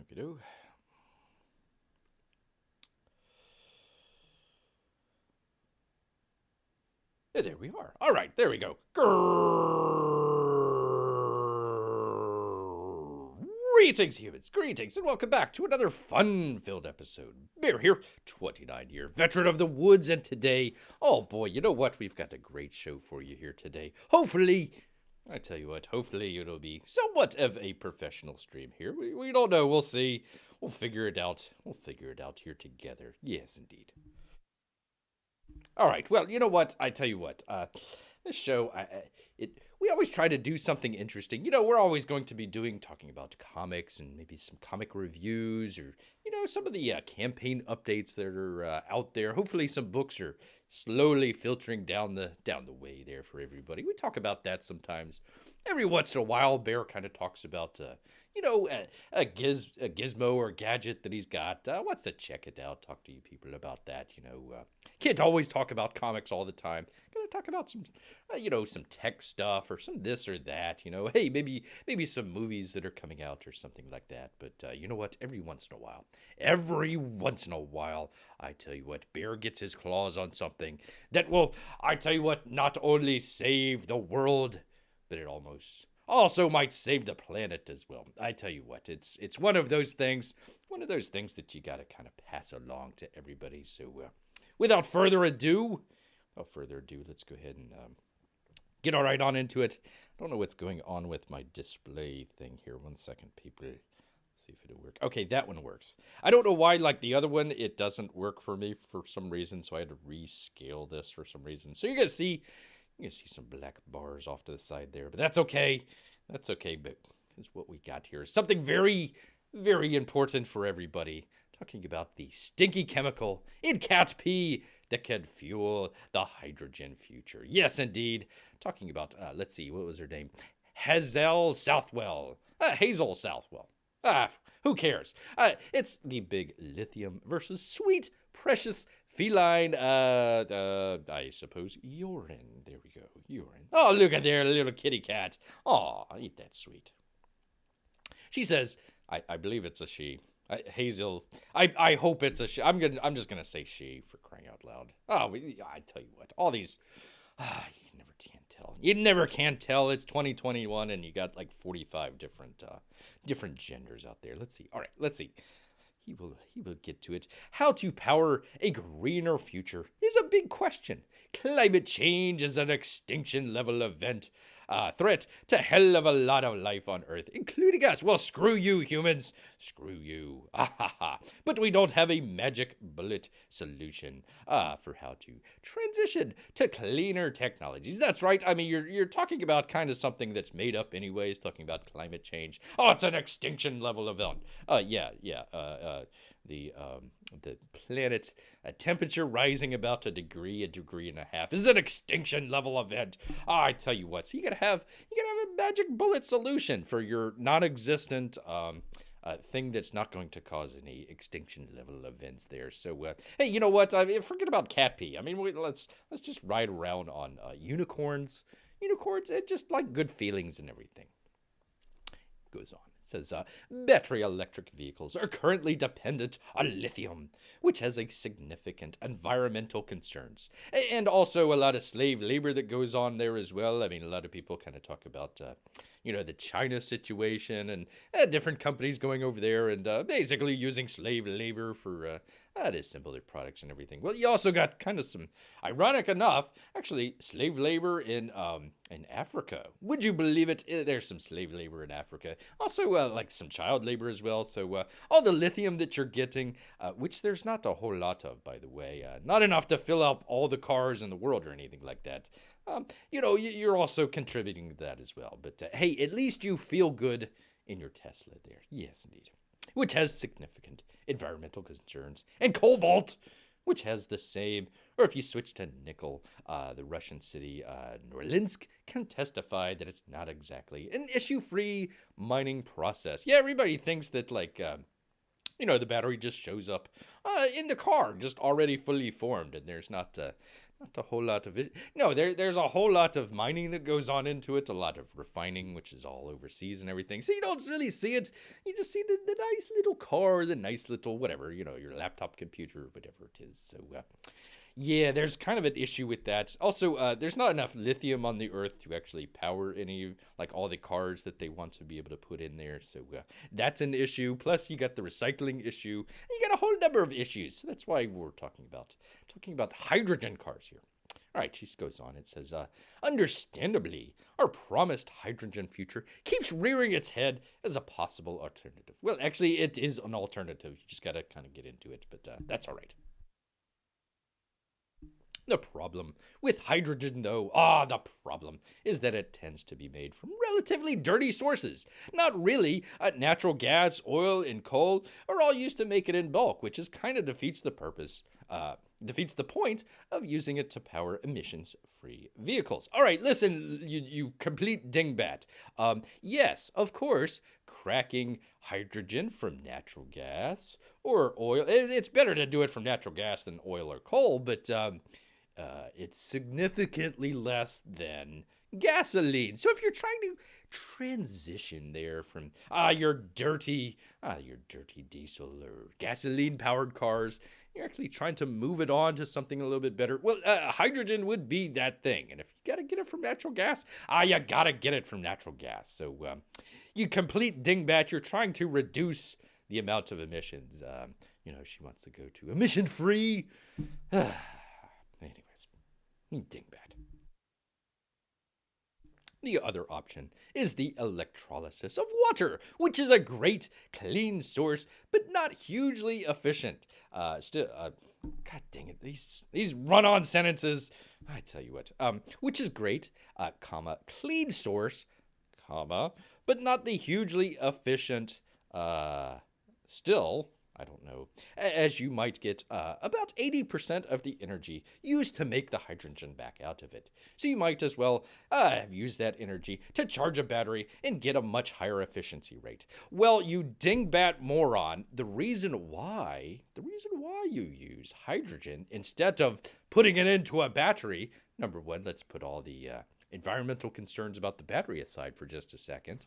Okay, do. Yeah, there we are. All right, there we go. Greetings, humans. Greetings, and welcome back to another fun-filled episode. Bear here, 29-year veteran of the woods, and today, oh boy, you know what? We've got a great show for you here today. Hopefully, I tell you what, hopefully it'll be somewhat of a professional stream here. We don't know. We'll see. We'll figure it out. We'll figure it out here together. Yes, indeed. All right. Well, you know what? I tell you what. This show, we always try to do something interesting. You know, we're always going to be talking about comics and maybe some comic reviews, or some of the campaign updates that are out there. Hopefully, some books are slowly filtering down the way there for everybody. We talk about that sometimes. Every once in a while, Bear kind of talks about a gizmo or gadget that he's got. Wants to check it out. Talk to you people about that. Can't always talk about comics all the time. Gonna talk about some some tech stuff or some this or that. Hey, maybe some movies that are coming out or something like that. But you know what? Every once in a while, I tell you what, Bear gets his claws on something that will, I tell you what, not only save the world, but it also might save the planet as well. I tell you what, it's one of those things that you got to kind of pass along to everybody. So without further ado, let's go ahead and get all right on into it. I don't know what's going on with my display thing here. 1 second, people. See if it'll work. Okay, that one works. I don't know why, like the other one, it doesn't work for me for some reason, so I had to rescale this for some reason. So you're gonna see some black bars off to the side there, but that's okay. That's okay, but here's what we got here. Something very, very important for everybody. Talking about the stinky chemical in cat pee that can fuel the hydrogen future. Yes, indeed. Talking about, let's see, what was her name? Hazel Southwell. Hazel Southwell. Who cares? It's the big lithium versus sweet, precious feline, I suppose, urine. There we go, urine. Oh, look at there, little kitty cat. Oh, ain't that sweet. She says, I believe it's a she. Hazel, I hope it's a she. I'm just gonna say she for crying out loud. Oh, I tell you what, all these, you never can tell. You never can tell. It's 2021, and you got like 45 different genders out there. Let's see. All right, let's see. He will get to it. How to power a greener future is a big question. Climate change is an extinction level event. Threat to hell of a lot of life on Earth, including us. Well, screw you, humans. Screw you. But we don't have a magic bullet solution for how to transition to cleaner technologies. That's right. I mean, you're talking about kind of something that's made up anyways, talking about climate change. Oh, it's an extinction level event. The planet temperature rising about a degree and a half is an extinction level event. I tell you what, so you gotta have a magic bullet solution for your non-existent thing that's not going to cause any extinction level events there. So hey, you know what? Forget about cat pee. I mean, let's just ride around on unicorns. Unicorns, just like good feelings and everything. Goes on. It says, battery electric vehicles are currently dependent on lithium, which has a significant environmental concerns. And also a lot of slave labor that goes on there as well. I mean, a lot of people kind of talk about, the China situation and different companies going over there and basically using slave labor for to assemble their products and everything. Well, you also got kind of some, ironic enough, actually, slave labor in Africa. Would you believe it? There's some slave labor in Africa. Also, like some child labor as well. So all the lithium that you're getting, which there's not a whole lot of, by the way, not enough to fill up all the cars in the world or anything like that. You're also contributing to that as well. But hey, at least you feel good in your Tesla there. Yes, indeed. Which has significant environmental concerns. And cobalt, which has the same. Or if you switch to nickel, the Russian city Norilsk can testify that it's not exactly an issue-free mining process. Yeah, everybody thinks that, like, the battery just shows up in the car, just already fully formed, and there's not Not a whole lot of it. No, there's a whole lot of mining that goes on into it, a lot of refining, which is all overseas and everything. So you don't really see it. You just see the nice little car, the nice little whatever, your laptop computer, whatever it is. So, yeah, there's kind of an issue with that. Also, there's not enough lithium on the Earth to actually power any, like all the cars that they want to be able to put in there. So that's an issue. Plus, you got the recycling issue. And you got a whole number of issues. So that's why we're talking about hydrogen cars here. All right, she goes on. It says, understandably, our promised hydrogen future keeps rearing its head as a possible alternative. Well, actually, it is an alternative. You just got to kind of get into it, but that's all right. The problem with hydrogen, though, the problem is that it tends to be made from relatively dirty sources. Not really. Natural gas, oil, and coal are all used to make it in bulk, which is kind of defeats the purpose, defeats the point of using it to power emissions-free vehicles. All right, listen, you complete dingbat. Yes, of course, cracking hydrogen from natural gas or oil. It's better to do it from natural gas than oil or coal, but it's significantly less than gasoline. So if you're trying to transition there from your dirty diesel or gasoline powered cars, you're actually trying to move it on to something a little bit better. Well, hydrogen would be that thing. And if you got to get it from natural gas, you got to get it from natural gas. So you complete dingbat, you're trying to reduce the amount of emissions. She wants to go to emission free. Anyways, dingbat. The other option is the electrolysis of water, which is a great, clean source, but not hugely efficient. God dang it, these run-on sentences. I tell you what, which is great, clean source, but not the hugely efficient, still. I don't know, as you might get about 80% of the energy used to make the hydrogen back out of it. So you might as well have used that energy to charge a battery and get a much higher efficiency rate. Well, you dingbat moron, the reason why you use hydrogen instead of putting it into a battery, number one, let's put all the environmental concerns about the battery aside for just a second.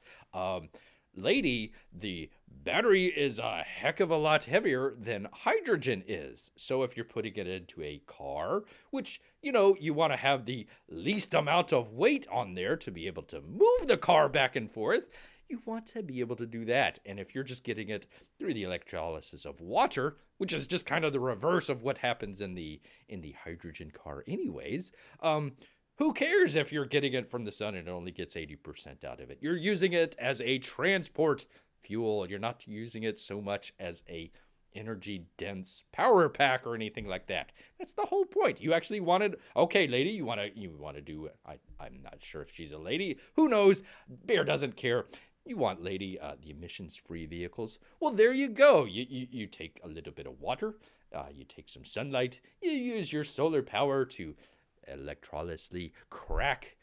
Lady, the battery is a heck of a lot heavier than hydrogen is. So if you're putting it into a car, which, you want to have the least amount of weight on there to be able to move the car back and forth, you want to be able to do that. And if you're just getting it through the electrolysis of water, which is just kind of the reverse of what happens in the hydrogen car anyways, who cares if you're getting it from the sun and it only gets 80% out of it? You're using it as a transport fuel. You're not using it so much as a energy-dense power pack or anything like that. That's the whole point. You actually wanted, okay, lady, you want to do, I'm not sure if she's a lady. Who knows? Bear doesn't care. You want, lady, the emissions-free vehicles. Well, there you go. You take a little bit of water. You take some sunlight. You use your solar power to electrolytically crack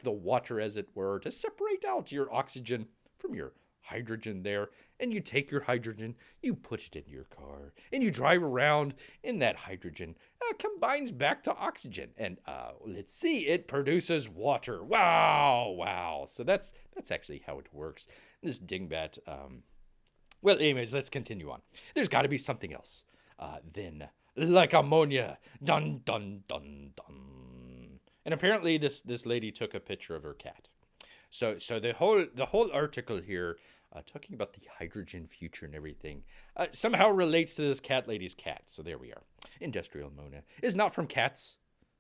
the water, as it were, to separate out your oxygen from your hydrogen there. And you take your hydrogen, you put it in your car, and you drive around, and that hydrogen combines back to oxygen. And let's see, it produces water. Wow. So that's actually how it works. This dingbat. Well, anyways, let's continue on. There's got to be something else. Then, like ammonia. Dun, dun, dun, dun. And apparently this lady took a picture of her cat. So the whole article here, talking about the hydrogen future and everything, somehow relates to this cat lady's cat. So there we are. Industrial ammonia is not from cats,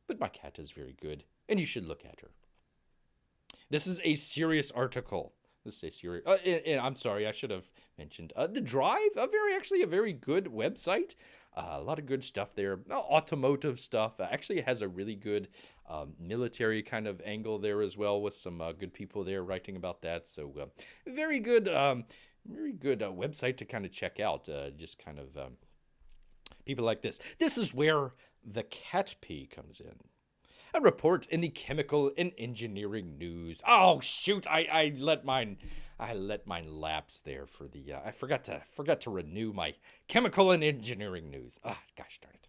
but my cat is very good, and you should look at her. This is a serious article. This is a serious. And I'm sorry, I should have mentioned The Drive. A very good website. A lot of good stuff there. Automotive stuff. Actually, it has a really good military kind of angle there as well, with some good people there writing about that. So very good website to kind of check out. Just kind of people like this. This is where the cat pee comes in. A report in the Chemical and Engineering News. Oh shoot! I let mine lapse there for the. I forgot to renew my Chemical and Engineering News. Gosh darn it!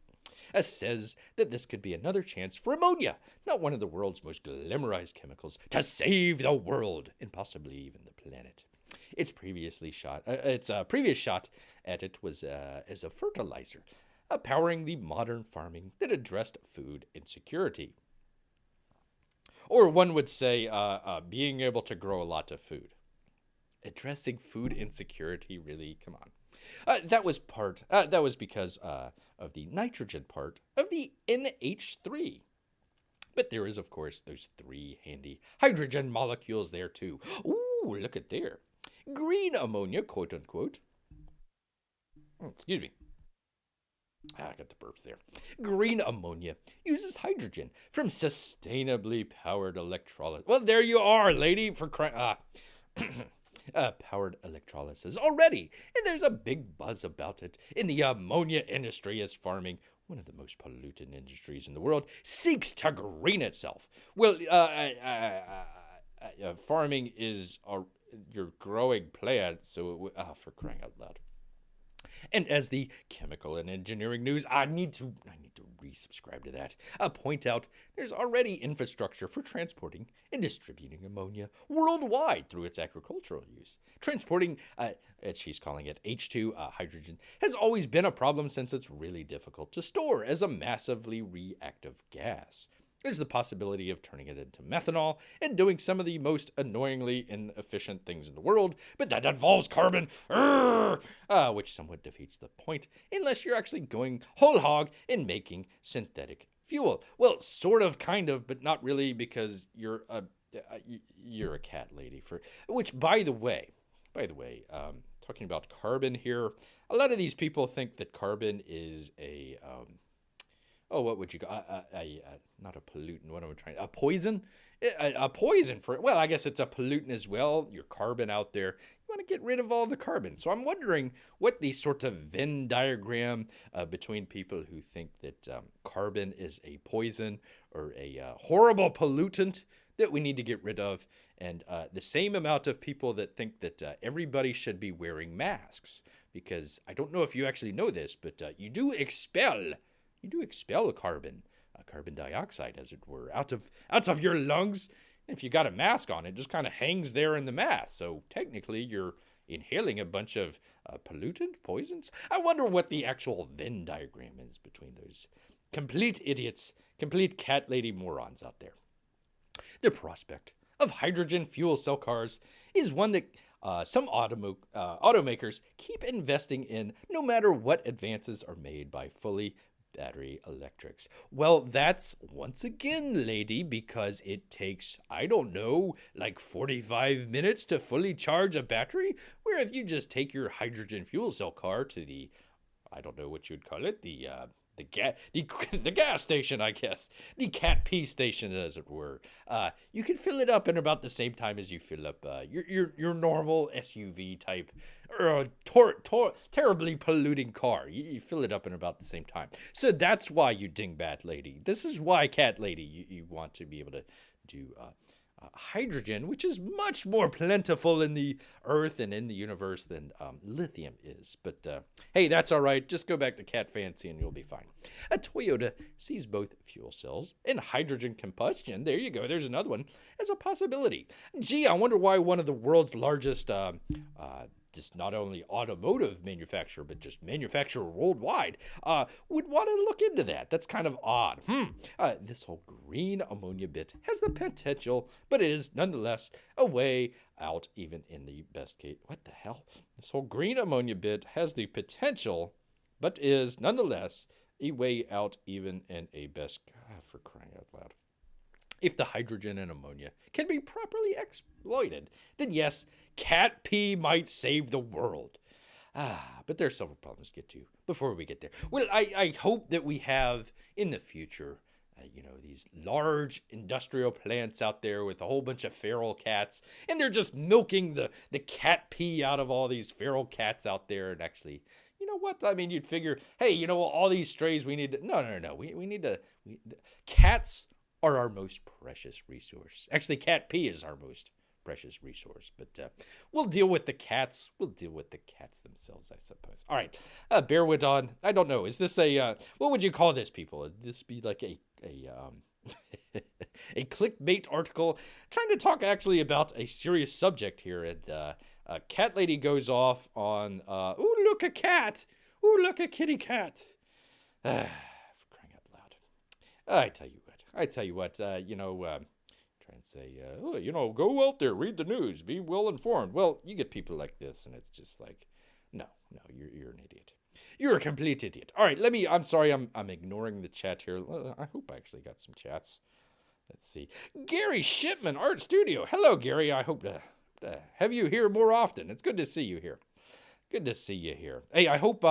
says that this could be another chance for ammonia, not one of the world's most glamorized chemicals, to save the world and possibly even the planet. Its previous shot at it was as a fertilizer, powering the modern farming that addressed food insecurity. Or one would say being able to grow a lot of food. Addressing food insecurity, really? Come on. That was because of the nitrogen part of the NH3. But there is, of course, those three handy hydrogen molecules there, too. Ooh, look at there. Green ammonia, quote unquote. Excuse me. I got the burps there. Green ammonia uses hydrogen from sustainably powered electrolysis. Well, there you are, lady, for powered electrolysis already. And there's a big buzz about it in the ammonia industry as farming, one of the most polluted industries in the world, seeks to green itself. Well, farming is your growing plant, so for crying out loud. And as the chemical and engineering news, I need to resubscribe to that. Point out there's already infrastructure for transporting and distributing ammonia worldwide through its agricultural use. Transporting, as she's calling it, H2 hydrogen, has always been a problem since it's really difficult to store as a massively reactive gas. There's the possibility of turning it into methanol and doing some of the most annoyingly inefficient things in the world, but that involves carbon, which somewhat defeats the point, unless you're actually going whole hog and making synthetic fuel. Well, sort of, kind of, but not really, because you're a cat lady. Which, by the way, talking about carbon here, a lot of these people think that carbon is what would you call not a pollutant? What am I trying? A poison? A poison for it. Well, I guess it's a pollutant as well. Your carbon out there. You want to get rid of all the carbon. So I'm wondering what the sort of Venn diagram between people who think that carbon is a poison or a horrible pollutant that we need to get rid of, and the same amount of people that think that everybody should be wearing masks, because I don't know if you actually know this, but you do expel carbon dioxide, as it were, out of your lungs. And if you got a mask on, it just kind of hangs there in the mask. So technically, you're inhaling a bunch of poisons. I wonder what the actual Venn diagram is between those complete idiots, complete cat lady morons out there. The prospect of hydrogen fuel cell cars is one that some automakers keep investing in, no matter what advances are made by fully battery electrics. Well, that's once again, lady, because it takes, I don't know, like 45 minutes to fully charge a battery, where if you just take your hydrogen fuel cell car to the, I don't know what you'd call it, the gas station, I guess, the Cat P station, as it were. You can fill it up in about the same time as you fill up your normal SUV type, terribly polluting car. You fill it up in about the same time. So that's why, you dingbat lady. This is why, cat lady, you want to be able to do hydrogen, which is much more plentiful in the earth and in the universe than lithium is. But hey, that's all right. Just go back to Cat Fancy and you'll be fine. A Toyota sees both fuel cells and hydrogen combustion, there you go, there's another one, as a possibility. Gee, I wonder why one of the world's largest just not only automotive manufacturer, but just manufacturer worldwide, would want to look into that. That's kind of odd. This whole green ammonia bit has the potential, but it is nonetheless a way out, even in the best case. What the hell? This whole green ammonia bit has the potential, but is nonetheless a way out, even in a best. God, for crying out loud. If the hydrogen and ammonia can be properly exploited, then yes, Cat P might save the world. But there are several problems to get to before we get there. Well, I hope that we have in the future, these large industrial plants out there with a whole bunch of feral cats, and they're just milking the cat pee out of all these feral cats out there. And actually, you know what? I mean, you'd figure, hey, all these strays we need to, no. We need to, cats are our most precious resource. Actually, cat pee is our most precious resource. But we'll deal with the cats. We'll deal with the cats themselves, I suppose. All right, Bear went on. I don't know. Is this a what would you call this, people? Would this be like a a clickbait article trying to talk actually about a serious subject here? And a cat lady goes off on, "Ooh, look, a cat! Ooh, look, a kitty cat!" For crying out loud! I tell you what. Try and say, go out there, read the news, be well informed. Well, you get people like this, and it's just like, no, you're an idiot. You're a complete idiot. All right, I'm sorry, I'm ignoring the chat here. I hope I actually got some chats. Let's see. Gary Shipman, Art Studio. Hello, Gary. I hope to have you here more often. It's good to see you here. Good to see you here. Hey, I hope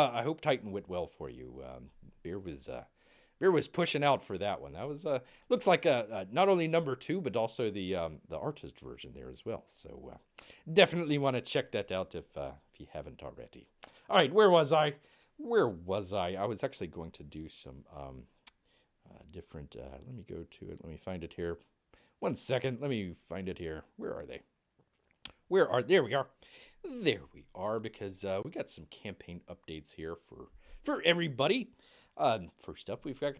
Titan went well for you. Beer was pushing out for that one. That was looks like not only number 2 but also the artist version there as well. So definitely want to check that out if you haven't already. All right, where was I? I was actually going to do some different. Let me go to it. Let me find it here. 1 second. Let me find it here. Where are they? There we are. There we are, because we got some campaign updates here for everybody. First up, we've got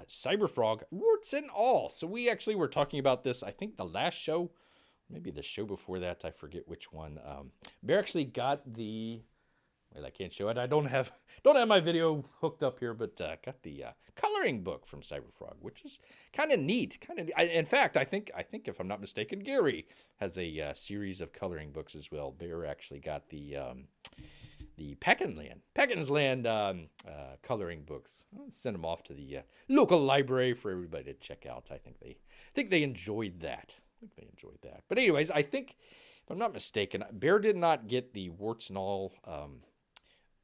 Cyberfrog, warts and all. So we actually were talking about this, I think the last show, maybe the show before that, I forget which one. Bear actually got the, well, I can't show it. I don't have my video hooked up here, but got the coloring book from Cyberfrog, which is kind of neat. In fact, I think if I'm not mistaken, Gary has a series of coloring books as well. Bear actually got the Peckin's Land coloring books. I'll send them off to the local library for everybody to check out. I think they enjoyed that. But anyways, I think, if I'm not mistaken, Bear did not get the warts and all.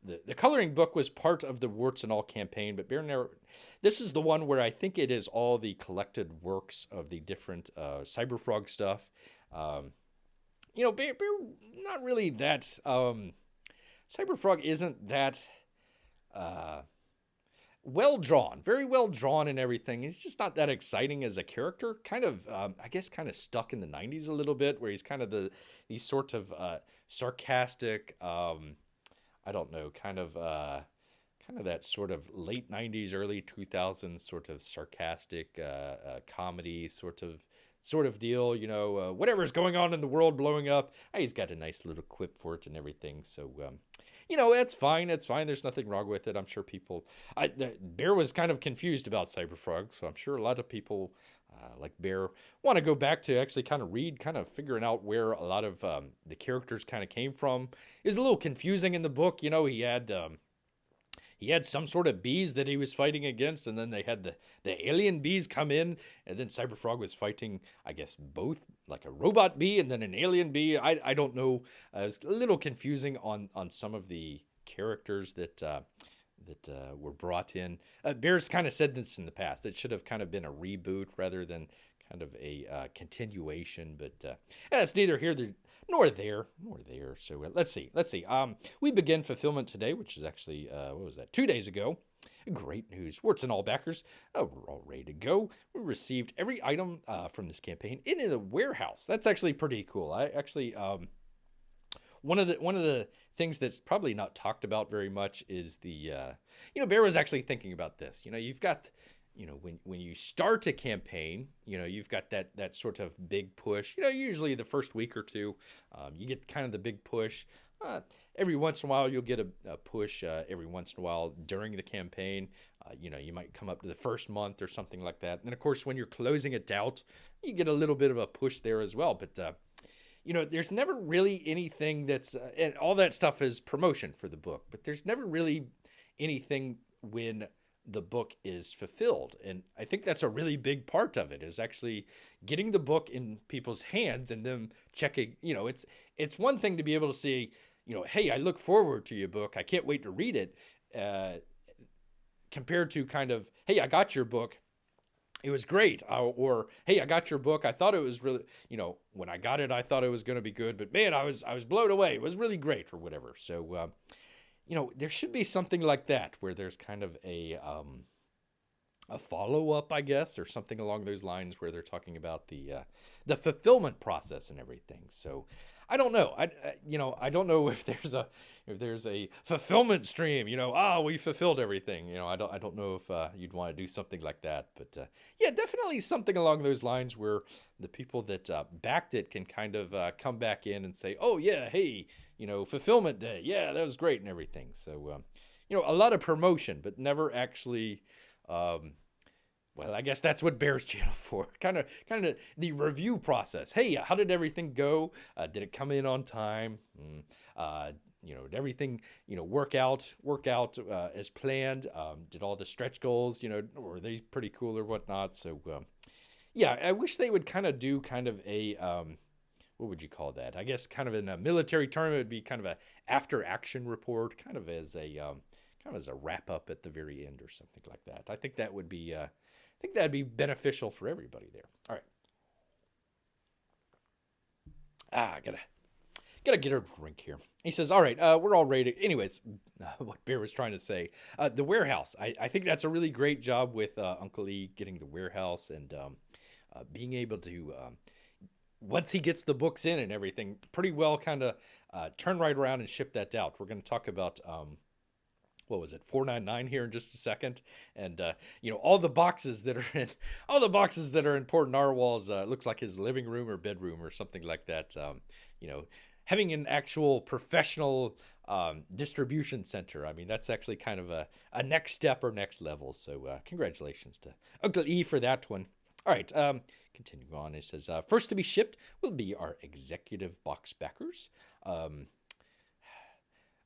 The coloring book was part of the warts and all campaign, but Bear never. This is the one where I think it is all the collected works of the different Cyberfrog stuff. Bear not really that. Cyberfrog isn't that well drawn, very well drawn and everything. He's just not that exciting as a character. Kind of, I guess, kind of stuck in the 90s a little bit, where he's kind of he's sort of sarcastic. I don't know, kind of that sort of late 90s, early 2000s sort of sarcastic comedy sort of deal, whatever's going on in the world blowing up. He's got a nice little quip for it and everything. So, it's fine. There's nothing wrong with it. I'm sure Bear was kind of confused about Cyberfrog, so I'm sure a lot of people like Bear want to go back to actually kind of read, kind of figuring out where a lot of the characters kind of came from. Is a little confusing in the book. He had some sort of bees that he was fighting against, and then they had the alien bees come in, and then Cyberfrog was fighting, I guess, both, like a robot bee and then an alien bee. I don't know. It's a little confusing on some of the characters that were brought in. Bear's kind of said this in the past. It should have kind of been a reboot rather than kind of a continuation, but it's neither here nor there. So let's see. We begin fulfillment today, which is actually, 2 days ago. Great news. Warts and all backers, we're all ready to go. We received every item from this campaign in the warehouse. That's actually pretty cool. I actually, one of the things that's probably not talked about very much is Bear was actually thinking about this. You've got, when you start a campaign, you've got that sort of big push. Usually the first week or two, you get kind of the big push. Every once in a while, you'll get a push every once in a while during the campaign. You might come up to the first month or something like that. And then, of course, when you're closing it out, you get a little bit of a push there as well. But, there's never really anything that's, and all that stuff is promotion for the book, but there's never really anything when the book is fulfilled. And I think that's a really big part of it, is actually getting the book in people's hands and them checking. It's one thing to be able to say, hey, I look forward to your book, I can't wait to read it, compared to kind of, hey, I got your book, it was great, or hey, I got your book, I thought it was really, when I got it, I thought it was going to be good, but man, I was blown away, it was really great, or whatever. So there should be something like that, where there's kind of a a follow up, I guess, or something along those lines, where they're talking about the fulfillment process and everything. So I don't know. I don't know if there's a fulfillment stream. We fulfilled everything. I don't know if you'd want to do something like that, but yeah, definitely something along those lines where the people that backed it can kind of come back in and say, oh yeah, hey, fulfillment day, yeah, that was great and everything. So a lot of promotion, but never actually. Well, I guess that's what Bear's channel for. Kind of the review process. Hey, how did everything go? Did it come in on time? Did everything work out as planned? Did all the stretch goals, were they pretty cool or whatnot? So yeah, I wish they would kind of do kind of a what would you call that? I guess kind of in a military term, it would be kind of a after action report, kind of as a wrap up at the very end or something like that. I think that would be that'd be beneficial for everybody there. All right. Gotta get a drink here. He says, all right, we're all ready to... Anyways, what Bear was trying to say. The warehouse. I think that's a really great job with Uncle E getting the warehouse and being able to, once he gets the books in and everything, pretty well kind of turn right around and ship that out. We're going to talk about... what was it, 499 here in just a second, and all the boxes that are in Port Narwhal's looks like his living room or bedroom or something like that. Having an actual professional distribution center, I mean, that's actually kind of a next step or next level. So congratulations to Uncle E for that one. All right, continuing on, it says first to be shipped will be our executive box backers.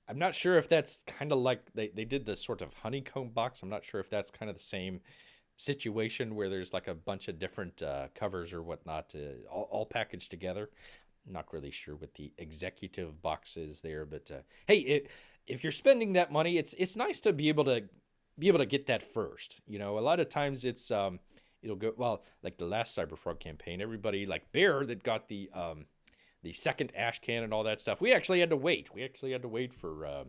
I'm not sure if that's kind of like they did the sort of honeycomb box. I'm not sure if that's kind of the same situation where there's like a bunch of different covers or whatnot all packaged together. I'm not really sure what the executive box is there, but hey, if you're spending that money, it's nice to be able to get that first. A lot of times it's it'll go well, like the last Cyberfrog campaign. Everybody like Bear that got the second ash can and all that stuff. We actually had to wait. For,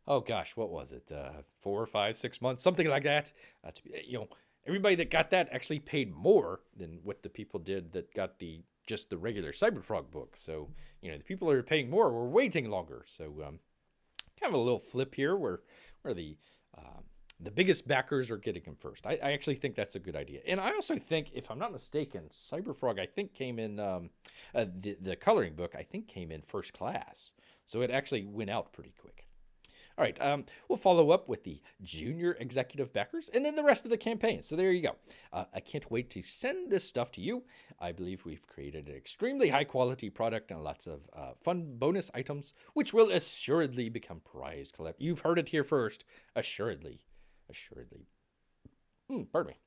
oh gosh, what was it? 4, 5, 6 months, something like that. Everybody that got that actually paid more than what the people did that got just the regular Cyberfrog book. So, the people that are paying more were waiting longer. So, kind of a little flip here where the biggest backers are getting them first. I actually think that's a good idea. And I also think, if I'm not mistaken, Cyberfrog, I think, came in, the coloring book, I think, came in first class. So it actually went out pretty quick. All right, we'll follow up with the junior executive backers and then the rest of the campaign. So there you go. I can't wait to send this stuff to you. I believe we've created an extremely high-quality product and lots of fun bonus items, which will assuredly become prize collect. You've heard it here first. Assuredly. Pardon me.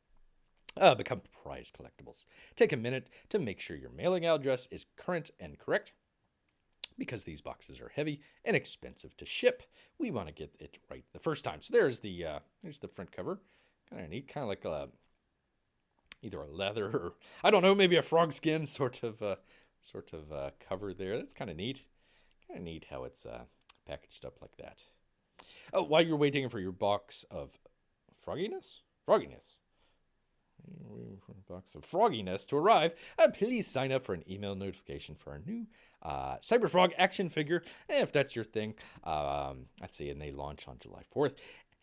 Become prize collectibles. Take a minute to make sure your mailing address is current and correct, because these boxes are heavy and expensive to ship. We want to get it right the first time. So there's the front cover. Kind of neat, kind of like either a leather or, I don't know, maybe a frog skin sort of cover there. That's kind of neat. Kind of neat how it's packaged up like that. Oh, while you're waiting for your box of frogginess, box of frogginess to arrive, please sign up for an email notification for our new Cyberfrog action figure. And if that's your thing, let's see, and they launch on July 4th.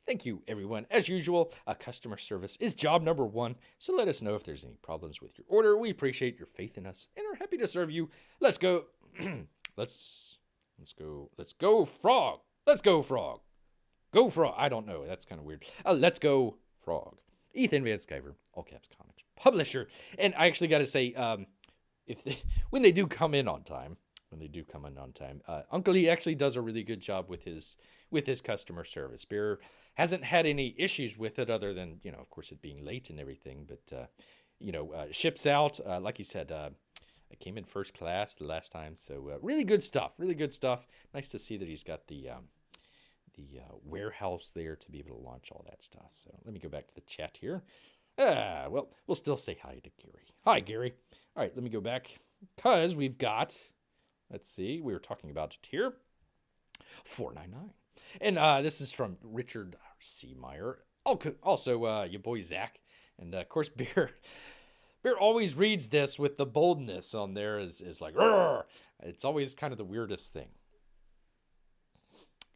Thank you, everyone. As usual, customer service is job number one. So let us know if there's any problems with your order. We appreciate your faith in us and are happy to serve you. Let's go. Let's go, frog. Let's go, frog. Go, frog. I don't know. That's kind of weird. Let's go, frog. Ethan Van Sciver, all caps comics publisher. And I actually got to say, when they do come in on time, Uncle E actually does a really good job with his customer service. Bear hasn't had any issues with it other than, of course, it being late and everything. But, ships out. Like he said, it came in first class the last time. So really good stuff. Nice to see that he's got the warehouse there to be able to launch all that stuff. So let me go back to the chat here. Well, we'll still say hi to Gary. Hi, Gary. All right, let me go back because we've got, let's see, we were talking about it here, 499. And this is from Richard C. Meyer. Also, your boy Zach, and of course Bear always reads this with the boldness on there is like, Grrrr! It's always kind of the weirdest thing.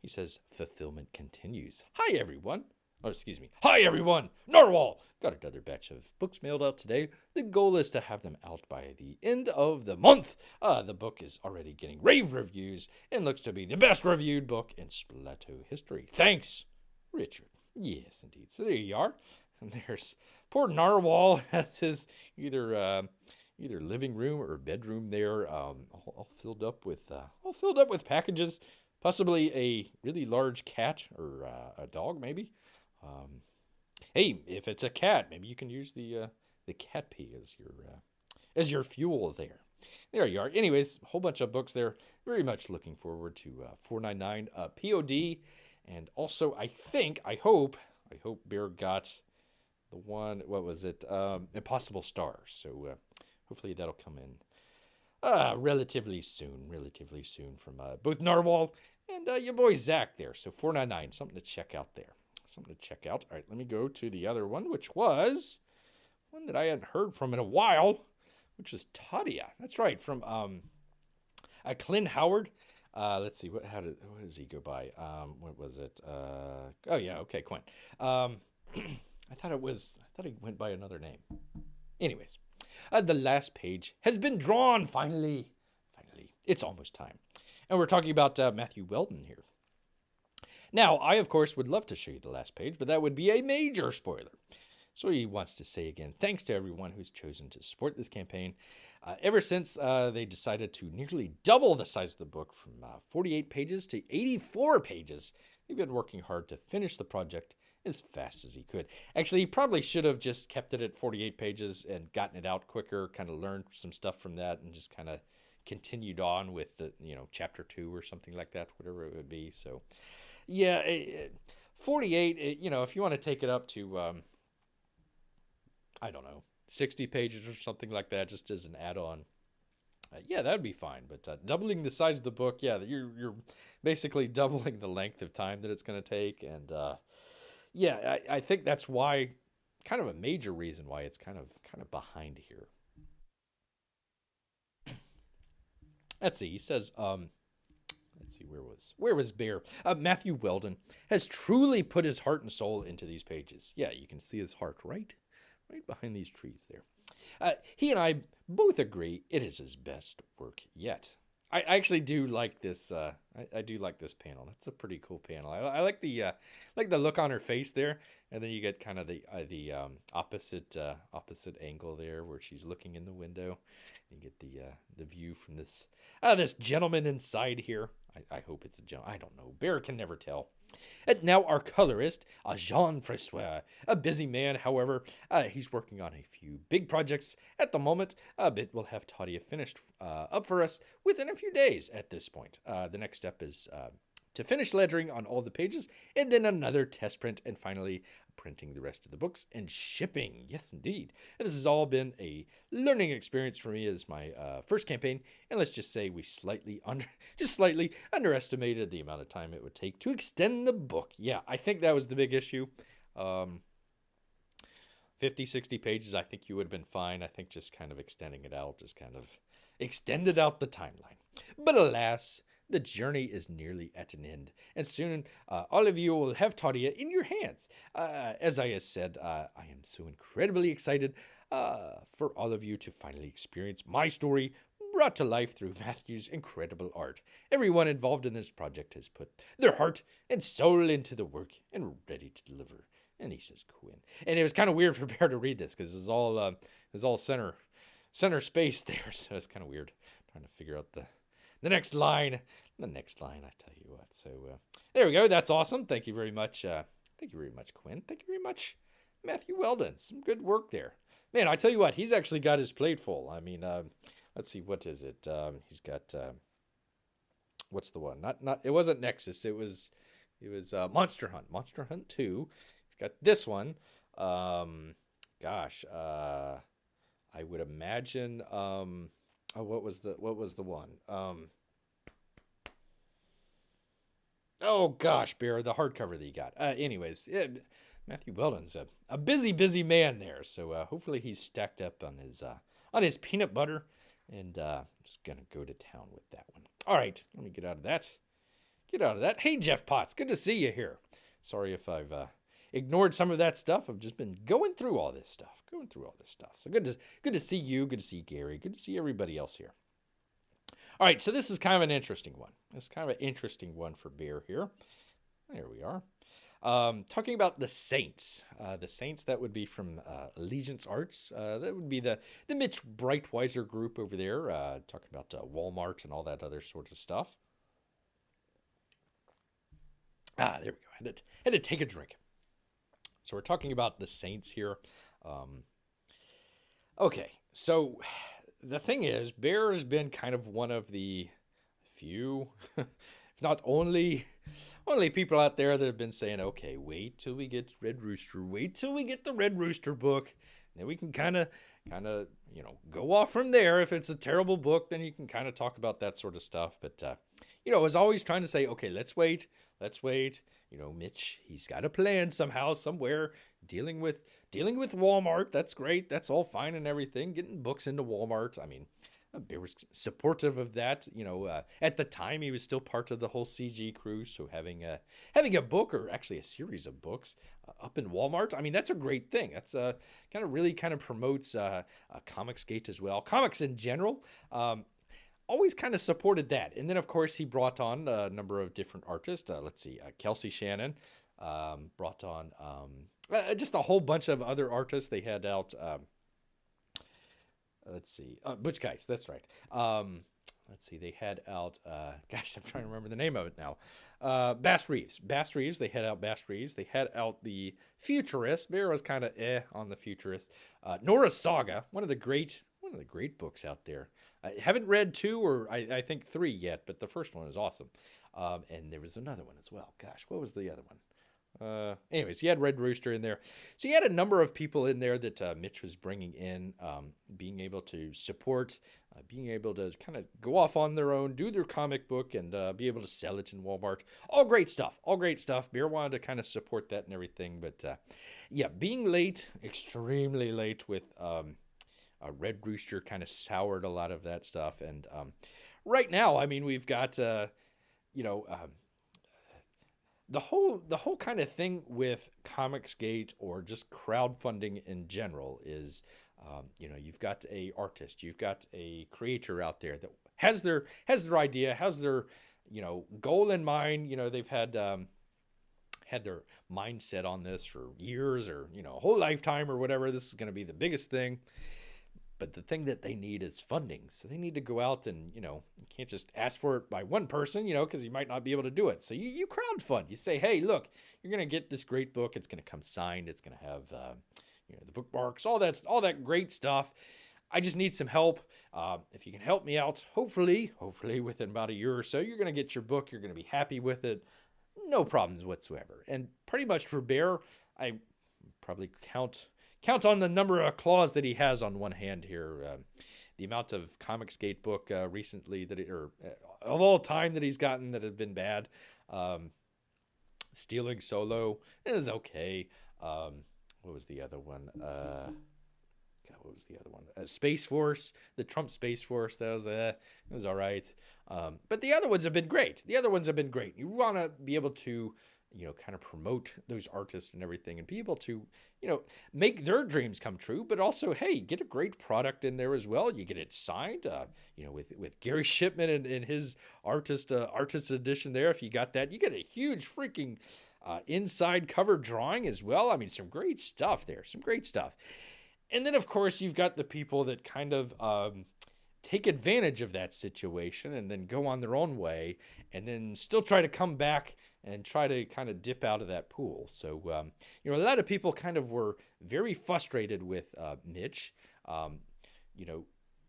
He says, fulfillment continues. Hi, everyone. Oh, excuse me. Hi, everyone. Narwhal. Got another batch of books mailed out today. The goal is to have them out by the end of the month. The book is already getting rave reviews and looks to be the best reviewed book in Splato history. Thanks, Richard. Yes, indeed. So there you are. And there's poor Narwhal has his either living room or bedroom there, all filled up with packages. Possibly a really large cat or a dog, maybe. Hey, if it's a cat, maybe you can use the cat pee as your fuel there. There you are. Anyways, a whole bunch of books there. Very much looking forward to 499 POD, and also I hope Bear got the one. What was it? Impossible Stars. So hopefully that'll come in relatively soon from both Narwhal and your boy Zach there. So 499, something to check out there. Something to check out. All right, let me go to the other one, which was one that I hadn't heard from in a while, which was Tadia. That's right, from Clint Howard. Let's see, what does he go by? What was it? Oh yeah, okay, Quinn. I thought he went by another name. Anyways, the last page has been drawn, finally. It's almost time. And we're talking about Matthew Weldon here. Now, I, of course, would love to show you the last page, but that would be a major spoiler. So he wants to say again, thanks to everyone who's chosen to support this campaign. Ever since they decided to nearly double the size of the book from 48 pages to 84 pages, they've been working hard to finish the project as fast as he could. Actually, he probably should have just kept it at 48 pages and gotten it out quicker, kind of learned some stuff from that, and just kind of continued on with the, chapter 2 or something like that, whatever it would be. So, yeah, 48, if you want to take it up to, I don't know, 60 pages or something like that, just as an add-on, yeah, that would be fine. But doubling the size of the book, yeah, you're basically doubling the length of time that it's going to take. And, yeah, I think that's why, kind of a major reason why it's kind of behind here. Let's see. He says, let's see, where was Bear? Matthew Weldon has truly put his heart and soul into these pages. Yeah, you can see his heart right behind these trees there. He and I both agree it is his best work yet. I actually do like this. I do like this panel. That's a pretty cool panel. I like the look on her face there, and then you get kind of the opposite angle there where she's looking in the window. You get the view from this gentleman inside here. I hope it's a gentleman. I don't know. Bear can never tell. And now our colorist, Jean-Francois, a busy man, however, he's working on a few big projects at the moment, but we'll have Tadia finished up for us within a few days at this point. The next step is to finish lettering on all the pages, and then another test print, and finally printing the rest of the books and shipping. Yes, indeed. And this has all been a learning experience for me as my first campaign, and let's just say we slightly underestimated the amount of time it would take to extend the book. Yeah, I think that was the big issue. 50, 60 pages, I think you would have been fine. I think just kind of extending it out just kind of extended out the timeline. But alas, the journey is nearly at an end, and soon all of you will have Tadia in your hands. As I have said, I am so incredibly excited for all of you to finally experience my story brought to life through Matthew's incredible art. Everyone involved in this project has put their heart and soul into the work and ready to deliver. And he says, Quinn. And it was kind of weird for Bear to read this because it's all center space there, so it's kind of weird trying to figure out the next line. I tell you what. So there we go. That's awesome. Thank you very much. Thank you very much, Quinn. Thank you very much, Matthew Weldon. Some good work there. Man, I tell you what, he's actually got his plate full. I mean, let's see, what is it? He's got, what's the one? Not. It wasn't Nexus. It was Monster Hunt. Monster Hunt 2. He's got this one. Gosh, I would imagine, what was the one? Oh gosh, Bear, the hardcover that you got. Anyways, Matthew Weldon's a busy, busy man there. So hopefully he's stacked up on his peanut butter, and just gonna go to town with that one. All right, let me get out of that. Get out of that. Hey, Jeff Potts, good to see you here. Sorry if I've ignored some of that stuff. I've just been going through all this stuff. So good to see you. Good to see Gary. Good to see everybody else here. All right, so this is kind of an interesting one. This is kind of an interesting one for Bear here. There we are. Talking about the Saints. The Saints, that would be from Allegiance Arts. That would be the Mitch Breitweiser group over there. Talking about Walmart and all that other sorts of stuff. There we go. Had to take a drink. So we're talking about the Saints here. Okay, so the thing is, Bear has been kind of one of the few, if not only people out there that have been saying, okay, wait till we get Red Rooster, wait till we get the Red Rooster book, and then we can kind of, go off from there. If it's a terrible book, then you can kind of talk about that sort of stuff. But, I was always trying to say, okay, let's wait. Mitch, he's got a plan somehow, somewhere, dealing with Walmart. That's great. That's all fine and everything. Getting books into Walmart. I mean, Bear was supportive of that. At the time, he was still part of the whole CG crew. So having a book, or actually a series of books, up in Walmart, I mean, that's a great thing. That's kind of promotes Comicsgate as well. Comics in general. Always kind of supported that. And then, of course, he brought on a number of different artists. Kelsey Shannon brought on just a whole bunch of other artists. They had out, Butch Geist, that's right. They had out, I'm trying to remember the name of it now. Bass Reeves. They had out Bass Reeves. They had out the Futurist. Bear was kind of on the Futurist. Nora Saga, one of the great books out there. I haven't read 2 or I think 3 yet, but the first one is awesome. And there was another one as well. Gosh, what was the other one? Anyways, he had Red Rooster in there. So he had a number of people in there that Mitch was bringing in, being able to support, being able to kind of go off on their own, do their comic book, and be able to sell it in Walmart. All great stuff. Bear wanted to kind of support that and everything. But being late, extremely late with Red Rooster kind of soured a lot of that stuff. And right now, I mean, we've got, the whole kind of thing with Comicsgate or just crowdfunding in general is, you've got a artist, you've got a creator out there that has their idea, has their, goal in mind. They've had their mindset on this for years or, a whole lifetime or whatever. This is going to be the biggest thing. But the thing that they need is funding. So they need to go out and, you can't just ask for it by one person, because you might not be able to do it. So you crowdfund. You say, hey, look, you're going to get this great book. It's going to come signed. It's going to have, the bookmarks, all that great stuff. I just need some help. If you can help me out, hopefully within about a year or so, you're going to get your book. You're going to be happy with it. No problems whatsoever. And pretty much for Bear, I probably count on the number of claws that he has on one hand here. The amount of Comicsgate book recently of all time that he's gotten that have been bad. Stealing Solo is okay. What was the other one? Space Force, the Trump Space Force. That was all right. But the other ones have been great. You want to be able to, kind of promote those artists and everything and be able to, make their dreams come true, but also, hey, get a great product in there as well. You get it signed, with Gary Shipman and his artist edition there. If you got that, you get a huge freaking inside cover drawing as well. I mean, some great stuff there, And then, of course, you've got the people that kind of take advantage of that situation and then go on their own way and then still try to come back and try to kind of dip out of that pool. So, a lot of people kind of were very frustrated with Mitch,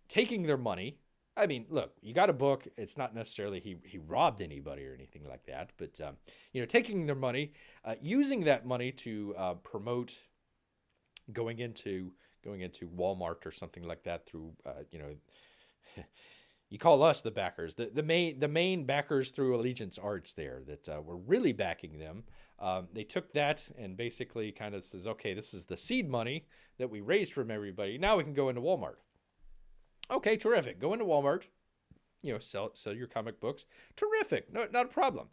taking their money. I mean, look, you got a book. It's not necessarily he robbed anybody or anything like that, but, taking their money, using that money to promote going into Walmart or something like that through, You call us the backers, the main backers through Allegiance Arts there that were really backing them. They took that and basically kind of says, okay, this is the seed money that we raised from everybody. Now we can go into Walmart. Okay, terrific. Go into Walmart. Sell your comic books. Terrific. No, not a problem.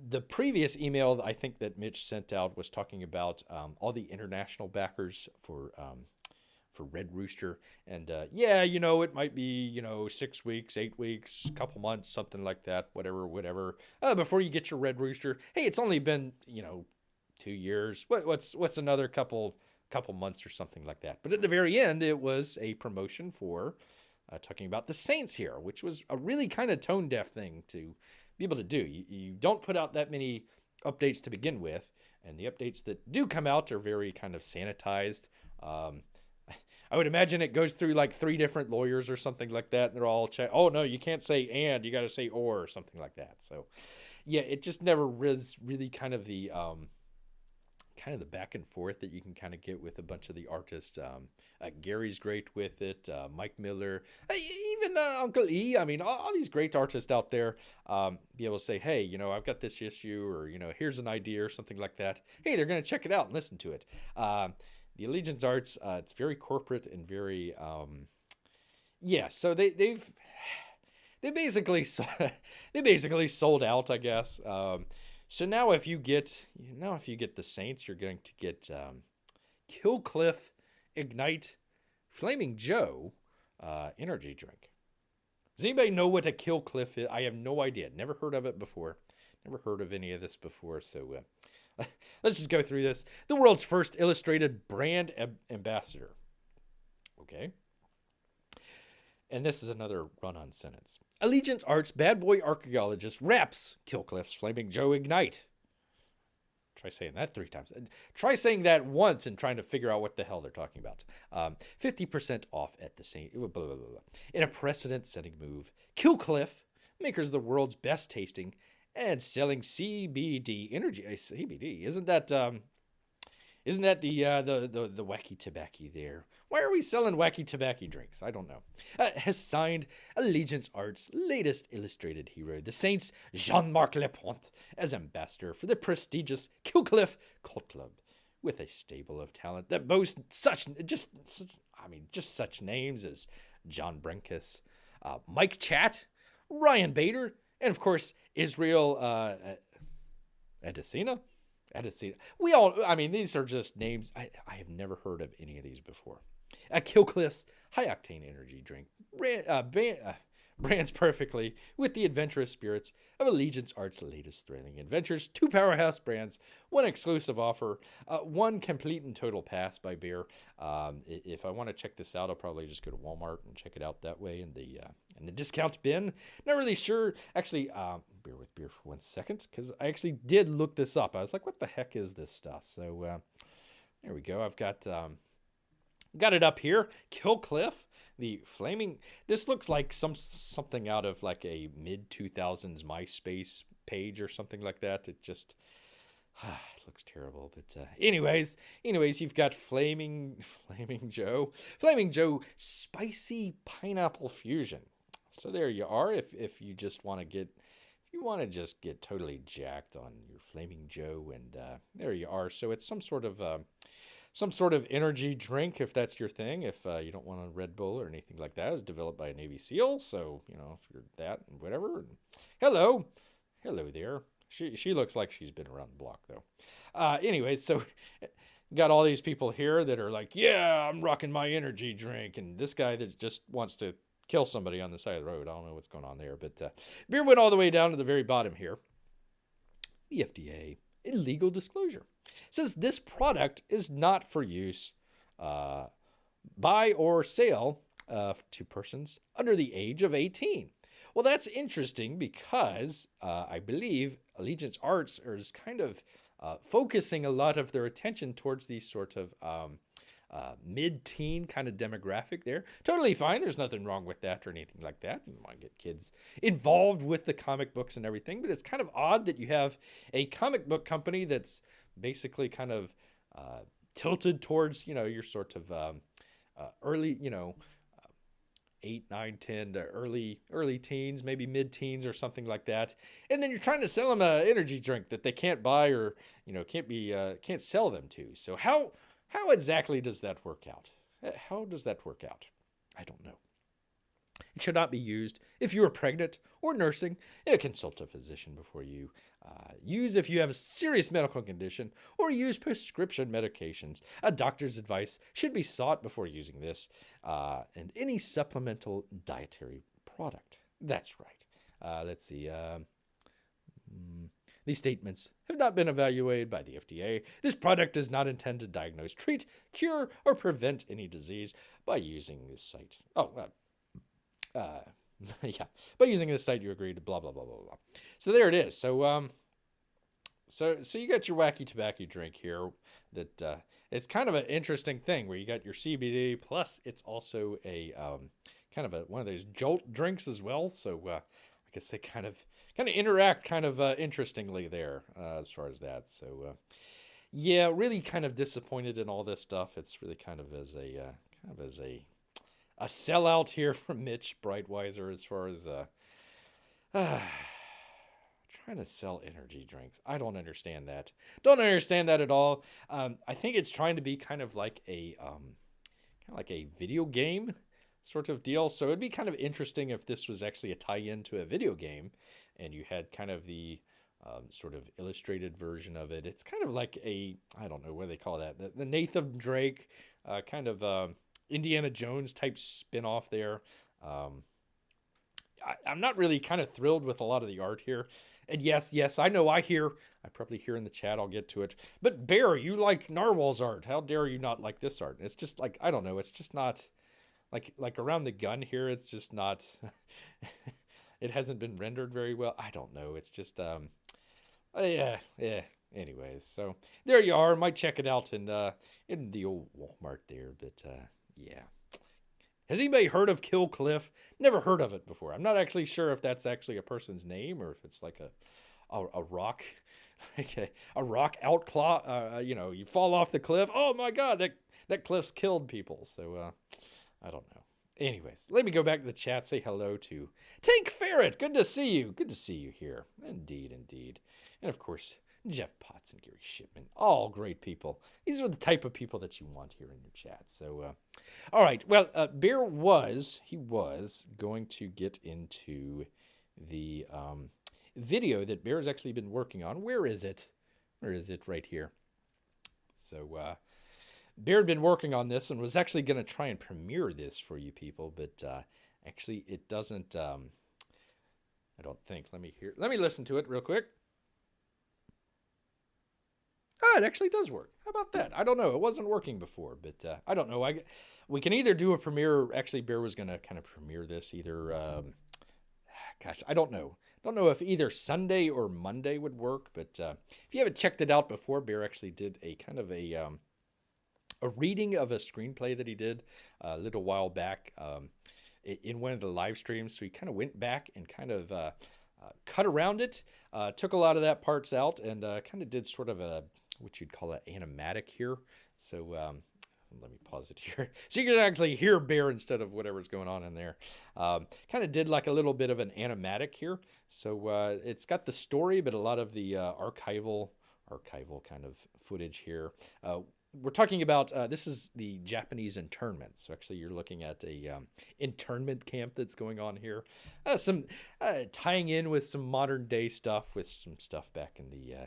The previous email I think that Mitch sent out was talking about all the international backers for Red Rooster. And it might be, 6 weeks, 8 weeks, couple months, something like that, whatever, before you get your Red Rooster. Hey, it's only been, 2 years. What's another couple months or something like that. But at the very end, it was a promotion for talking about the Saints here, which was a really kind of tone deaf thing to be able to do. You don't put out that many updates to begin with, and the updates that do come out are very kind of sanitized. I would imagine it goes through like 3 different lawyers or something like that, and they're all check. Oh no, you can't say and, you got to say or something like that. So, yeah, it just never was really kind of the back and forth that you can kind of get with a bunch of the artists. Gary's great with it. Mike Miller, even Uncle E. I mean, all these great artists out there be able to say, hey, I've got this issue, or, here's an idea or something like that. Hey, they're going to check it out and listen to it. The Allegiance Arts, it's very corporate and very, so they basically sold out, I guess. So now if you get the Saints, you're going to get Killcliff Ignite Flaming Joe energy drink. Does anybody know what a Killcliff is? I have no idea. Never heard of it before. Never heard of any of this before. So let's just go through this. The world's first illustrated brand ambassador. Okay. And this is another run-on sentence. Allegiance Arts bad boy archaeologist raps Killcliff's Flaming Joe Ignite. Try saying that 3 times. Try saying that once and trying to figure out what the hell they're talking about. 50% off at the same... Blah, blah, blah, blah. In a precedent-setting move, Killcliff, makers of the world's best tasting and selling CBD energy... CBD, isn't that the wacky tobacco there? Why are we selling wacky tobacco drinks? I don't know. Has signed Allegiance Arts' latest illustrated hero, the Saints Jean-Marc Lapointe, as ambassador for the prestigious Killcliff Cult Club, with a stable of talent that boasts such names as John Brenkus, Mike Chat, Ryan Bader, and of course Israel Adesina. These are just names. I have never heard of any of these before. Killcliff's high-octane energy drink brands perfectly with the adventurous spirits of Allegiance Arts' latest thrilling adventures. 2 powerhouse brands, 1 exclusive offer, 1 complete and total pass by beer. If I want to check this out, I'll probably just go to Walmart and check it out that way in the discount bin. Not really sure. Actually, bear with beer for 1 second, because I actually did look this up. I was like, what the heck is this stuff? So there we go. I've got it up here. Killcliff, the flaming... This looks like something out of like a mid-2000s MySpace page or something like that. It just... it looks terrible. But anyways, you've got Flaming Joe. Flaming Joe Spicy Pineapple Fusion. So there you are. If you just want to get... If you want to just get totally jacked on your Flaming Joe, and there you are. So it's some sort of energy drink, if that's your thing. If you don't want a Red Bull or anything like that. It was developed by a Navy SEAL, so if you're that and whatever. And hello there. She looks like she's been around the block though. Anyway, so got all these people here that are like, yeah, I'm rocking my energy drink, and this guy that just wants to kill somebody on the side of the road. I don't know what's going on there, but beer went all the way down to the very bottom here. The FDA illegal disclosure says this product is not for use by or sale to persons under the age of 18. Well, that's interesting because I believe Allegiance Arts is kind of focusing a lot of their attention towards these sort of mid-teen kind of demographic there. Totally fine. There's nothing wrong with that or anything like that. You want to get kids involved with the comic books and everything, but it's kind of odd that you have a comic book company that's basically kind of tilted towards, your sort of early, 8, 9, 10 to early teens, maybe mid-teens or something like that. And then you're trying to sell them an energy drink that they can't buy or, can't sell them to. So how exactly does that work out? How does that work out? I don't know. It should not be used if you are pregnant or nursing. Consult a physician before you use if you have a serious medical condition or use prescription medications. A doctor's advice should be sought before using this and any supplemental dietary product. That's right. Let's see. These statements have not been evaluated by the FDA. This product is not intended to diagnose, treat, cure, or prevent any disease by using this site. Yeah, by using this site, you agree to blah, blah, blah, blah, blah. So there it is. So you got your wacky tobacco drink here that, it's kind of an interesting thing where you got your CBD plus it's also a, kind of one of those jolt drinks as well. So, I guess they kind of interact interestingly there, as far as that. So, yeah, really kind of disappointed in all this stuff. It's really kind of as a sellout here from Mitch Breitweiser as far as trying to sell energy drinks. I don't understand that. Don't understand that at all. I think it's trying to be kind of like a video game sort of deal. So it'd be kind of interesting if this was actually a tie-in to a video game, and you had kind of the sort of illustrated version of it. It's kind of like I don't know what they call that. The Nathan Drake kind of Indiana Jones type spin-off there. I'm not really kind of thrilled with a lot of the art here. And yes, I know I probably hear in the chat, I'll get to it. But Bear, you like Narwhal's art. How dare you not like this art? It's just like, I don't know. It's just not like around the gun here. It's just not, it hasn't been rendered very well. I don't know. It's just, yeah. Anyways, so there you are. Might check it out in the old Walmart there. But, yeah. Has anybody heard of Kill Cliff? Never heard of it before. I'm not actually sure if that's actually a person's name or if it's like a rock, like a rock outclaw. You fall off the cliff. Oh my God, that cliff's killed people. So I don't know. Anyways, let me go back to the chat. Say hello to Tank Ferret. Good to see you. Good to see you here. Indeed. And of course, Jeff Potts and Gary Shipman, all great people. These are the type of people that you want here in your chat. So, all right. Well, Bear was going to get into the video that Bear's actually been working on. Where is it? Right here. So, Bear had been working on this and was actually going to try and premiere this for you people, but actually it doesn't. I don't think. Let me listen to it real quick. It actually does work. How about that? I don't know. It wasn't working before, but I don't know. We can either do a premiere. Actually, Bear was going to kind of premiere this either. I don't know. Don't know if either Sunday or Monday would work, but if you haven't checked it out before, Bear actually did a kind of a reading of a screenplay that he did a little while back in one of the live streams. So he kind of went back and kind of cut around it, took a lot of that parts out, and kind of did sort of what you'd call an animatic here. So let me pause it here so you can actually hear Bear instead of whatever's going on in there. Kind of did like a little bit of an animatic here. So it's got the story, but a lot of the archival kind of footage here. We're talking about, this is the Japanese internment. So actually you're looking at a internment camp that's going on here. Some tying in with some modern day stuff with some stuff back in the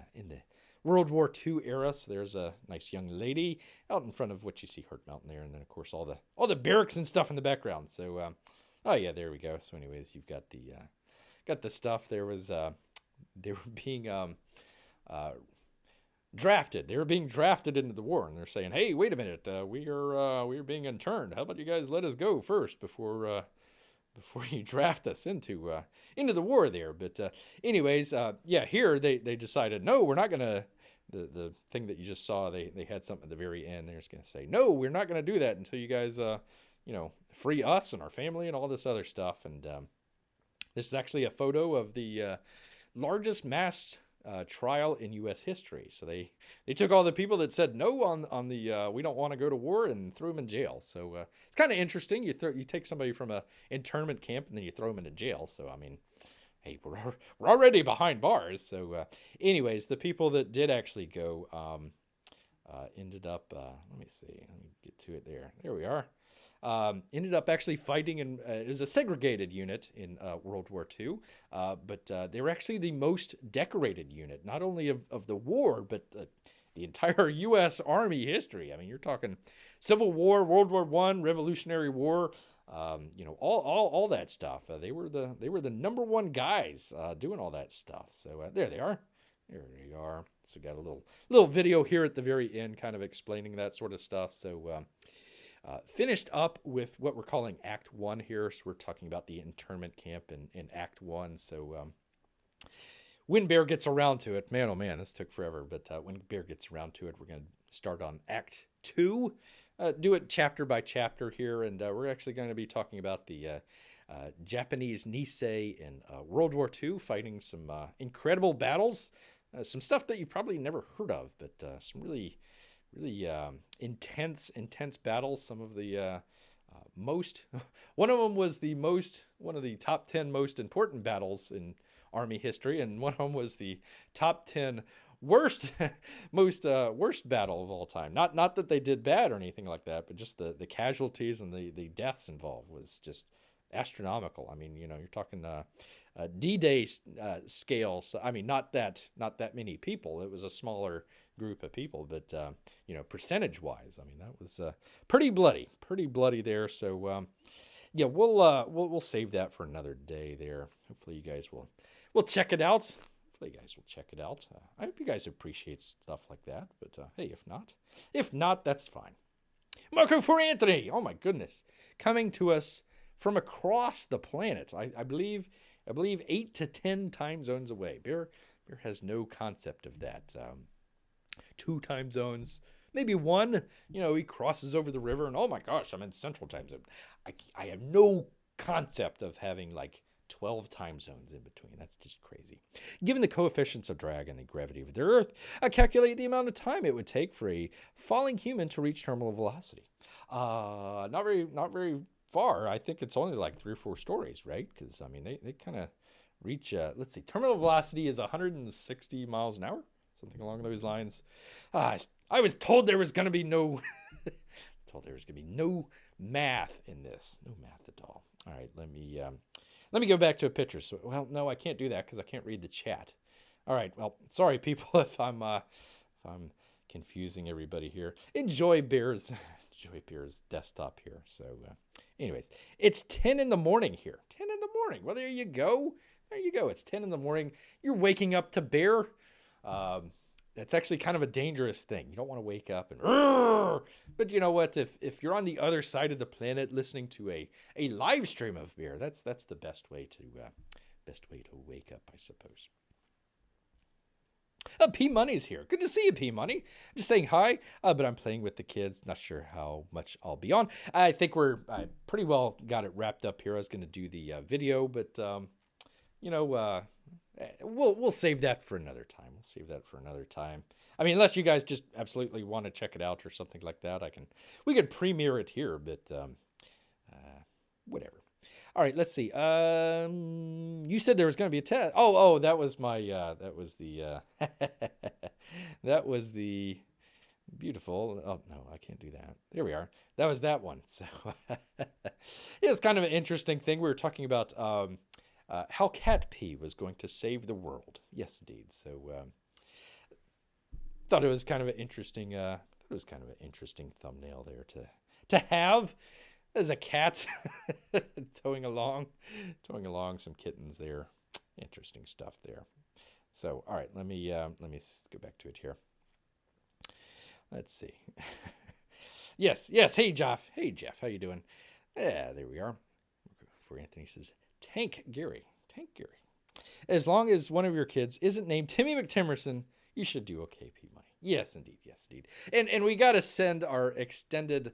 World War II era. So there's a nice young lady out in front of what you see Hurt Mountain there. And then of course all the barracks and stuff in the background. So, oh yeah, there we go. So anyways, you've got the stuff. There was, they were being, drafted. They were being drafted into the war, and they're saying, "Hey, wait a minute, we are being interned. How about you guys let us go first before you draft us into the war there?" But anyways, yeah, here they decided, no, we're not gonna. The thing that you just saw, they had something at the very end. They're just gonna say, no, we're not gonna do that until you guys free us and our family and all this other stuff. And this is actually a photo of the largest mass trial in U.S. history. So they took all the people that said no on the we don't want to go to war and threw them in jail. So it's kind of interesting. You take somebody from a internment camp and then you throw them into jail. So I mean, hey, we're already behind bars. So anyways, the people that did actually go ended up. Let me see. Let me get to it there. There we are. Ended up actually fighting in, it was a segregated unit in World War II, but they were actually the most decorated unit, not only of the war, but the entire U.S. Army history. I mean, you're talking Civil War, World War I, Revolutionary War, all that stuff. They were the number one guys doing all that stuff. So there they are. There they are. So we got a little video here at the very end, kind of explaining that sort of stuff. So. Finished up with what we're calling Act 1 here. So we're talking about the internment camp in Act 1. So when Bear gets around to it, man, oh man, this took forever. But when Bear gets around to it, we're going to start on Act 2. Do it chapter by chapter here. And we're actually going to be talking about the Japanese Nisei in World War II, fighting some incredible battles. Some stuff that you probably never heard of, but some really intense battles. Some of the most, one of them was one of the top 10 most important battles in Army history, and one of them was the top 10 worst worst battle of all time. Not that they did bad or anything like that, but just the casualties and the deaths involved was just astronomical. I mean, you're talking D-Day scale. So, I mean, not that many people. It was a smaller group of people, but percentage wise, I mean, that was pretty bloody there. So yeah, we'll save that for another day there. Hopefully you guys will check it out. I hope you guys appreciate stuff like that, but hey, if not, that's fine. Marco for Anthony, oh my goodness, coming to us from across the planet. I believe 8 to 10 time zones away. Bear has no concept of that. 2 time zones, maybe 1. He crosses over the river, and oh my gosh, I'm in Central Time Zone. I have no concept of having like 12 time zones in between. That's just crazy. Given the coefficients of drag and the gravity of the Earth, I calculate the amount of time it would take for a falling human to reach terminal velocity. Not very far. I think it's only like 3 or 4 stories, right? Because I mean, they kind of reach. Let's see, terminal velocity is 160 miles an hour. Something along those lines. I was told there was going to be no math in this. No math at all. All right, let me go back to a picture. So, well, no, I can't do that because I can't read the chat. All right, well, sorry people if I'm confusing everybody here. Enjoy Bear's desktop here. So, anyways, it's 10 in the morning here. 10 in the morning. Well, there you go. It's 10 in the morning. You're waking up to Bear. That's actually kind of a dangerous thing. You don't want to wake up and Grrrrr! But you know what? If you're on the other side of the planet listening to a live stream of Bear, that's the best way to wake up, I suppose. P Money's here. Good to see you, P Money. Just saying hi, but I'm playing with the kids. Not sure how much I'll be on. I think I pretty well got it wrapped up here. I was going to do the video, but we'll save that for another time. I mean, unless you guys just absolutely want to check it out or something like that, we can premiere it here, but whatever. All right, let's see. You said there was going to be a test. Oh, that was the beautiful. Oh no, I can't do that. There we are. That was that one. So it's kind of an interesting thing. We were talking about how Cat P was going to save the world. Yes, indeed. So thought it was kind of an interesting. Thumbnail there to have as a cat towing along some kittens there. Interesting stuff there. So all right, let me go back to it here. Let's see. Yes. Hey Jeff, how you doing? Yeah, there we are. For Anthony says. Tank Gary. As long as one of your kids isn't named Timmy McTimerson, you should do okay, P Money. Yes, indeed. And we got to send our extended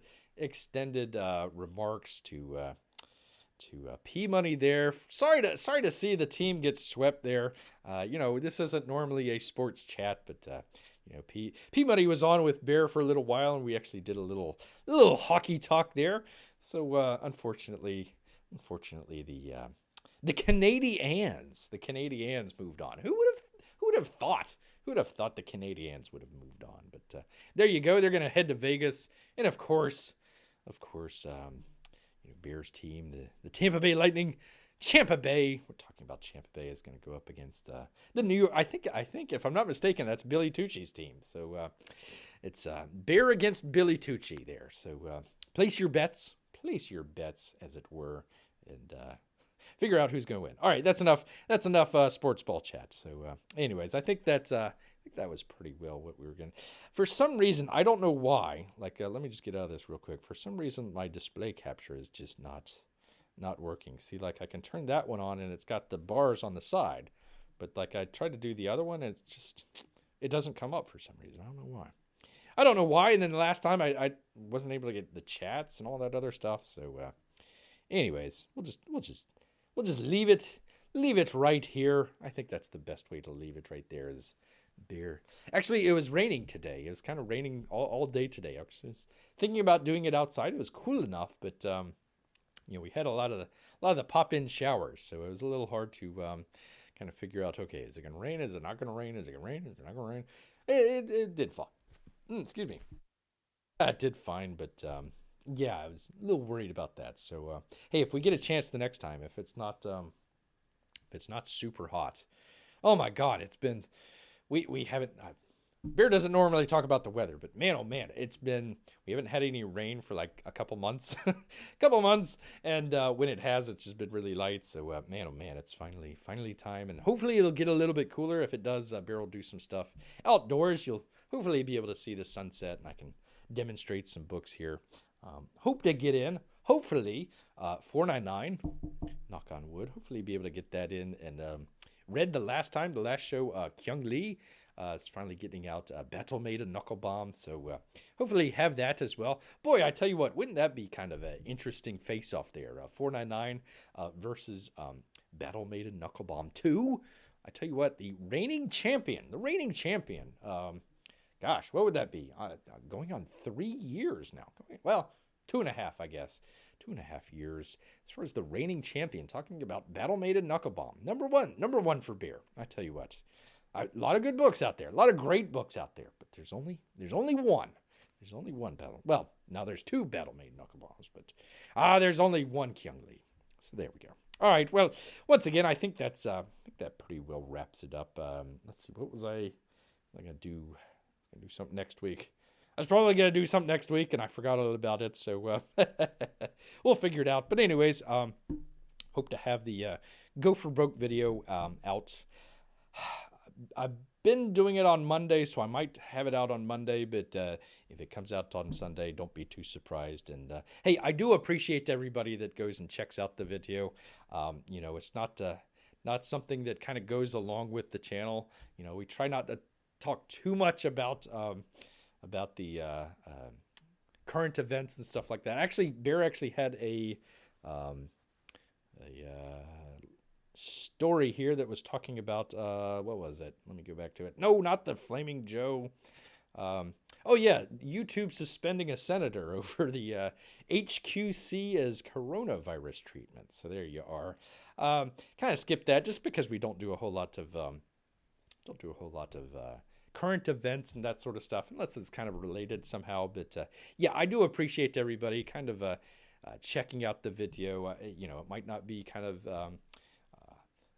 remarks to to P Money there. Sorry to see the team get swept there. This isn't normally a sports chat, but P Money was on with Bear for a little while, and we actually did a little hockey talk there. So unfortunately, the Canadians moved on. Who would have thought? Who would have thought the Canadians would have moved on? But there you go. They're going to head to Vegas, and of course, Bears team, the Tampa Bay Lightning, Champa Bay. We're talking about Champa Bay is going to go up against the New York. I think if I'm not mistaken, that's Billy Tucci's team. So it's Bear against Billy Tucci there. So place your bets, as it were, and figure out who's going to win. All right, that's enough. That's enough sports ball chat. So, anyways, I think that was pretty well what we were going to. For some reason, I don't know why. Let me just get out of this real quick. For some reason, my display capture is just not working. See, I can turn that one on, and it's got the bars on the side. But I tried to do the other one, and it doesn't come up for some reason. I don't know why. And then the last time, I wasn't able to get the chats and all that other stuff. So, anyways, we'll just leave it right here. I think that's the best way to leave it right there is Bear. Actually, it was raining today. It was kind of raining all day today. I was thinking about doing it outside. It was cool enough, but we had a lot of the pop-in showers, so it was a little hard to kind of figure out. Okay, is it going to rain? Is it not going to rain? Is it going to rain? Is it not going to rain? It did fine. Excuse me. It did fine, but yeah, I was a little worried about that. So hey, if we get a chance the next time, if it's not super hot, oh my God, it's been. We haven't. Bear doesn't normally talk about the weather, but man, oh man, we haven't had any rain for a couple months, and when it has, it's just been really light. So man, oh man, it's finally time, and hopefully it'll get a little bit cooler. If it does, Bear will do some stuff outdoors. You'll hopefully be able to see the sunset, and I can demonstrate some books here. Hope to get in. Hopefully, 499. Knock on wood. Hopefully, be able to get that in and. Read the last show, Kyung Lee is finally getting out Battle Maiden Knuckle Bomb, so hopefully have that as well. Boy, I tell you what, wouldn't that be kind of an interesting face-off there? 499 versus Battle Maiden Knuckle Bomb 2. I tell you what, the reigning champion. Gosh, what would that be? Going on 3 years now. Well, 2.5, I guess. 2.5 years. As far as the reigning champion, talking about Battle Maiden Knuckle Bomb. Number one for Bear. I tell you what. A lot of good books out there. A lot of great books out there. But there's only one. There's only one battle. Well, now there's 2 Battle Maiden Knuckle Bombs. But there's only one Kyung Lee. So there we go. All right. Well, once again, I think that pretty well wraps it up. Let's see. What was I going to do? I'm going to do something next week. I was probably going to do something next week, and I forgot all about it, so we'll figure it out. But anyways, hope to have the Go for Broke video out. I've been doing it on Monday, so I might have it out on Monday, but if it comes out on Sunday, don't be too surprised. And hey, I do appreciate everybody that goes and checks out the video. It's not something that kind of goes along with the channel. We try not to talk too much about the current events and stuff like that. Actually, Bear had a story here that was talking about, what was it? Let me go back to it. No, not the Flaming Joe. Oh yeah, YouTube suspending a senator over the HQC as coronavirus treatment. So there you are. Kind of skip that just because we don't do a whole lot of current events and that sort of stuff, unless it's kind of related somehow. But yeah, I do appreciate everybody kind of checking out the video. It might not be kind of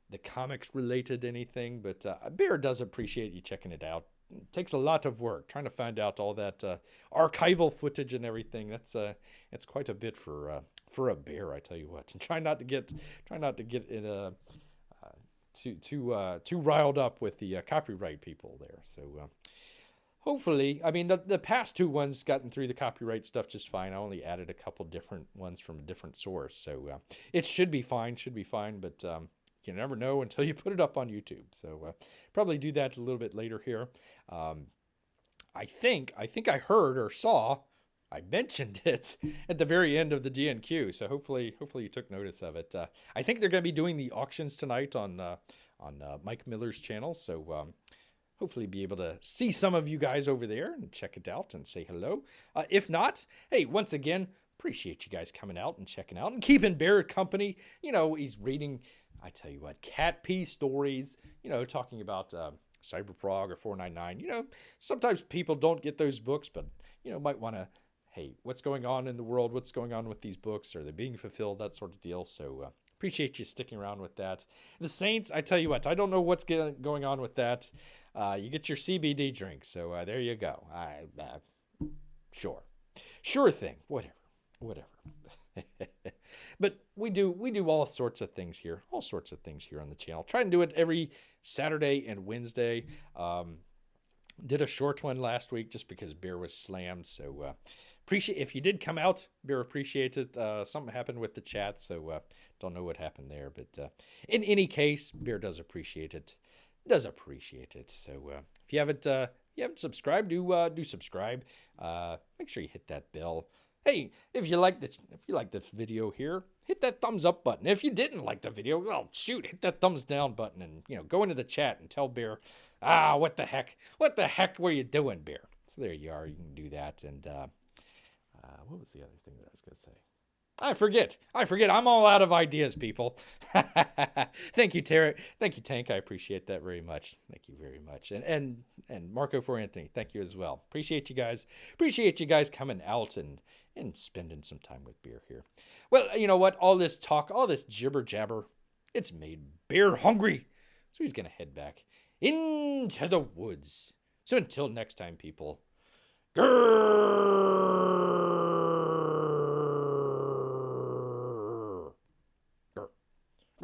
the comics related anything, but Bear does appreciate you checking it out. It takes a lot of work trying to find out all that archival footage and everything. It's quite a bit for a Bear, I tell you what. And try not to get in too riled up with the copyright people there. So hopefully, I mean, the past 2 ones gotten through the copyright stuff just fine. I only added a couple different ones from a different source, so it should be fine. But you never know until you put it up on YouTube. So probably do that a little bit later here. I think I heard or saw I mentioned it at the very end of the DNQ, so hopefully you took notice of it. I think they're going to be doing the auctions tonight on Mike Miller's channel, so hopefully be able to see some of you guys over there and check it out and say hello. If not, hey, once again, appreciate you guys coming out and checking out and keeping Bear company. You know, he's reading, I tell you what, cat pee stories, you know, talking about Cyberprog or 499. You know, sometimes people don't get those books, but, you know, might want to, hey, what's going on in the world? What's going on with these books? Are they being fulfilled? That sort of deal. So appreciate you sticking around with that. The Saints, I tell you what, I don't know what's going on with that. You get your CBD drink. So there you go. Sure thing. Whatever. But we do all sorts of things here. All sorts of things here on the channel. Try and do it every Saturday and Wednesday. Did a short one last week just because Bear was slammed. So appreciate if you did come out. Bear appreciates it. Something happened with the chat, so don't know what happened there. But in any case, Bear does appreciate it. So if you haven't subscribed, do subscribe. Make sure you hit that bell. Hey, if you like this video here, hit that thumbs up button. If you didn't like the video, well, shoot, hit that thumbs down button and, you know, go into the chat and tell Bear, what the heck were you doing, Bear? So there you are. You can do that. And what was the other thing that I was going to say? I forget. I'm all out of ideas, people. Thank you, Tara. Thank you, Tank. I appreciate that very much. Thank you very much. And Marco for Anthony. Thank you as well. Appreciate you guys. Appreciate you guys coming out and spending some time with Bear here. Well, you know what? All this talk, all this jibber jabber, it's made Bear hungry. So he's going to head back into the woods. So until next time, people. Grrrrr.